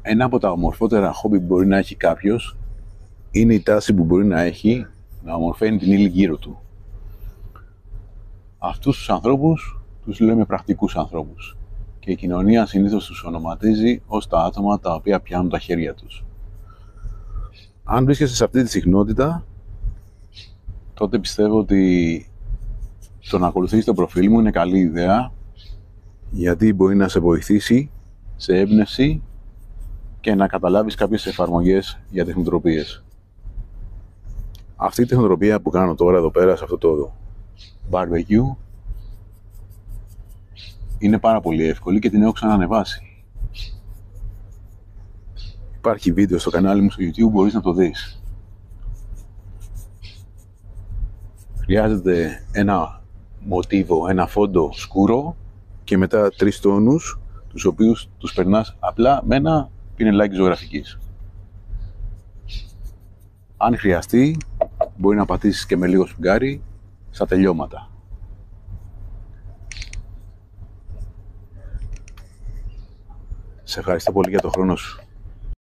Ένα από τα ομορφότερα χόμπι που μπορεί να έχει κάποιος είναι η τάση που μπορεί να έχει να ομορφαίνει την ύλη γύρω του. Αυτούς τους ανθρώπους τους λέμε πρακτικούς ανθρώπους και η κοινωνία συνήθως τους ονοματίζει ως τα άτομα τα οποία πιάνουν τα χέρια τους. Αν βρίσκεσαι σε αυτή τη συχνότητα, τότε πιστεύω ότι το να ακολουθείς το προφίλ μου είναι καλή ιδέα, γιατί μπορεί να σε βοηθήσει σε έμπνευση και να καταλάβεις κάποιες εφαρμογές για τεχνοτροπίες. Αυτή η τεχνοτροπία που κάνω τώρα εδώ πέρα σε αυτό το barbecue είναι πάρα πολύ εύκολη και την έχω ξανανεβάσει. Υπάρχει βίντεο στο κανάλι μου στο YouTube, μπορείς να το δεις. Χρειάζεται ένα μοτίβο, ένα φόντο σκούρο και μετά 3 τόνους, τους οποίους τους περνάς απλά με ένα πινελάκι ζωγραφικής. Αν χρειαστεί, μπορεί να πατήσεις και με λίγο σφουγγάρι στα τελειώματα. Σε ευχαριστώ πολύ για τον χρόνο σου.